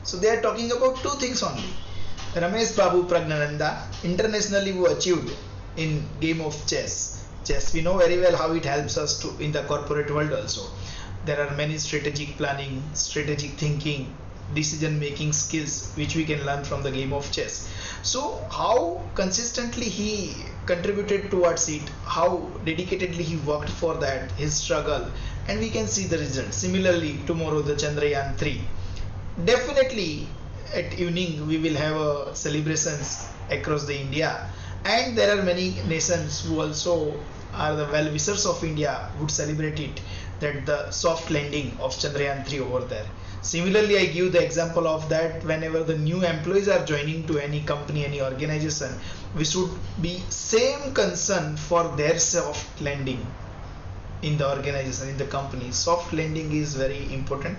So they are talking about two things only. Rameshbabu Praggnanandhaa, internationally who achieved in game of chess. Chess, we know very well how it helps us to in the corporate world also. There are many strategic planning, strategic thinking, decision making skills which we can learn from the game of chess. So how consistently he contributed towards it, how dedicatedly he worked for that, his struggle, and we can see the result. Similarly, tomorrow the Chandrayaan 3. Definitely at evening we will have celebrations across the India, and there are many nations who also are the well wishers of India would celebrate it, that the soft landing of Chandrayaan 3 over there. Similarly, I give the example of that whenever the new employees are joining to any company, any organization, we should be same concern for their soft landing in the organization, in the company. Soft landing is very important,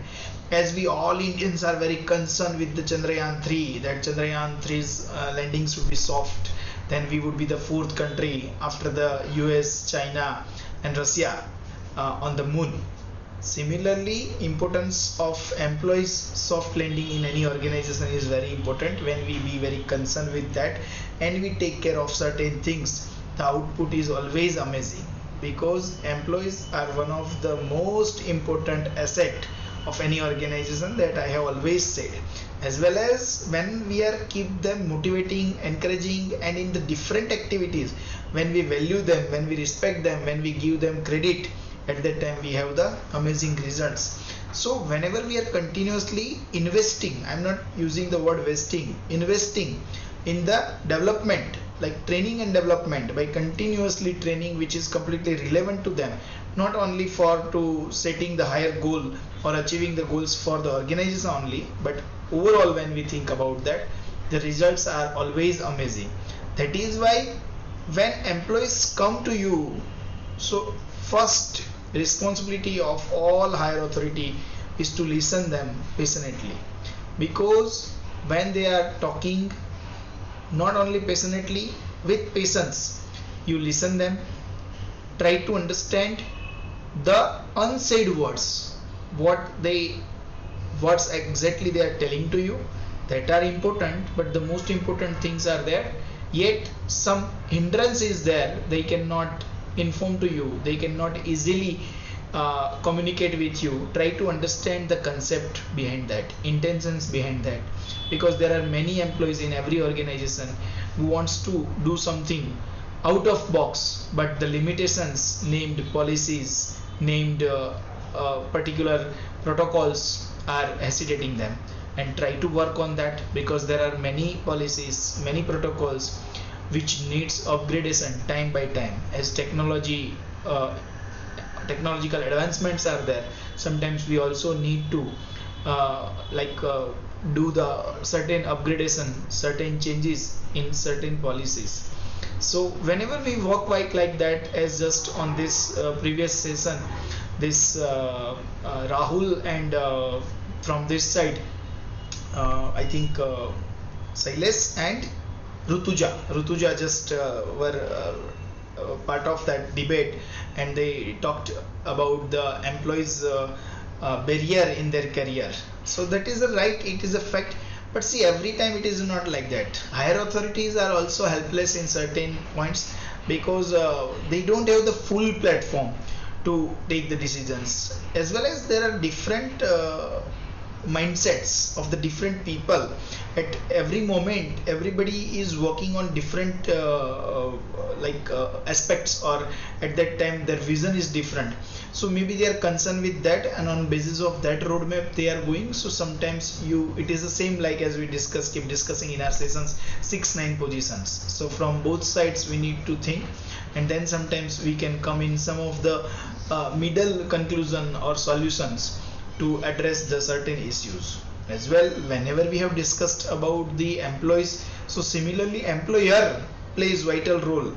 as we all Indians are very concerned with the Chandrayaan 3, that Chandrayaan 3's landing should be soft. Then we would be the fourth country after the US, China and Russia on the moon. Similarly, importance of employees soft landing in any organization is very important. When we be very concerned with that and we take care of certain things, the output is always amazing, because employees are one of the most important asset of any organization, that I have always said. As well as when we are keep them motivating, encouraging, and in the different activities, when we value them, when we respect them, when we give them credit, at that time we have the amazing results. So whenever we are continuously investing, I'm not using the word wasting, investing in the development, like training and development, by continuously training which is completely relevant to them, not only for to setting the higher goal or achieving the goals for the organization only, but overall when we think about that, the results are always amazing. That is why when employees come to you, so first responsibility of all higher authority is to listen them patiently, because when they are talking, not only passionately, with patience, you listen them, try to understand the unsaid words, what's exactly they are telling to you, that are important, but the most important things are there, yet some hindrance is there, they cannot inform to you, they cannot easily communicate with you. Try to understand the concept behind that, intentions behind that, because there are many employees in every organization who wants to do something out of box, but the limitations named policies, named particular protocols are hesitating them. And try to work on that, because there are many policies, many protocols which needs upgradation time by time, as technological advancements are there. Sometimes we also need to do the certain upgradation, certain changes in certain policies. So whenever we work like that, as just on this previous session, this Rahul and from this side, I think Silas and Rutuja just were part of that debate, and they talked about the employees barrier in their career. So that is a right, it is a fact, but see, every time it is not like that. Higher authorities are also helpless in certain points, because they don't have the full platform to take the decisions, as well as there are different mindsets of the different people. At every moment everybody is working on different aspects, or at that time their vision is different, so maybe they are concerned with that, and on basis of that roadmap they are going. So sometimes it is the same, like as we keep discussing in our sessions, 6-9 positions. So from both sides we need to think, and then sometimes we can come in some of the middle conclusion or solutions to address the certain issues. As well, whenever we have discussed about the employees, so similarly employer plays vital role,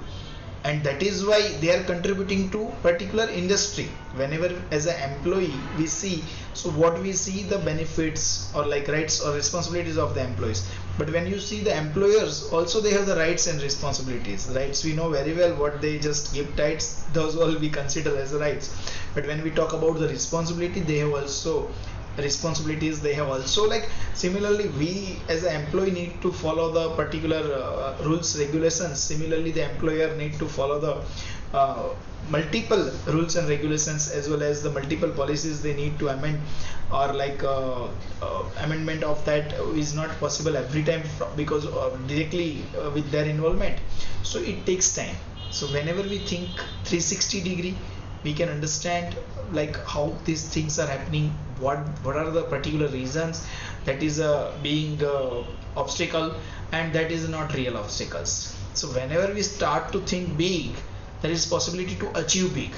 and that is why they are contributing to particular industry. Whenever as an employee we see, so what we see, the benefits or like rights or responsibilities of the employees, but when you see the employers also, they have the rights and responsibilities. Rights, we know very well what they just give tithes, those all we consider as rights, but when we talk about the responsibility, they have also responsibilities they have also. Like similarly, we as an employee need to follow the particular rules regulations. Similarly, the employer need to follow the multiple rules and regulations, as well as the multiple policies they need to amend, or like amendment of that is not possible every time because directly with their involvement, so it takes time. So whenever we think 360-degree, we can understand like how these things are happening, what are the particular reasons that is being obstacle, and that is not real obstacles. So whenever we start to think big, there is possibility to achieve big.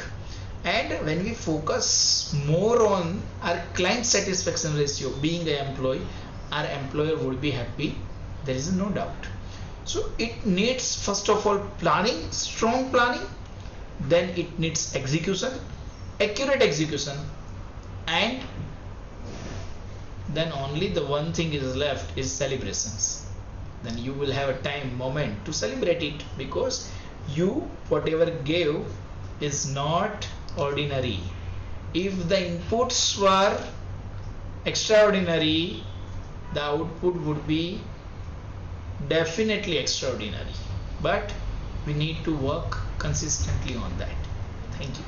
And when we focus more on our client satisfaction ratio, being an employee, our employer would be happy, there is no doubt. So it needs first of all planning, strong planning, then it needs execution, accurate execution, and then only the one thing is left is celebrations. Then you will have a time moment to celebrate it, because you whatever gave is not ordinary. If the inputs were extraordinary, the output would be definitely extraordinary. But we need to work consistently on that. Thank you.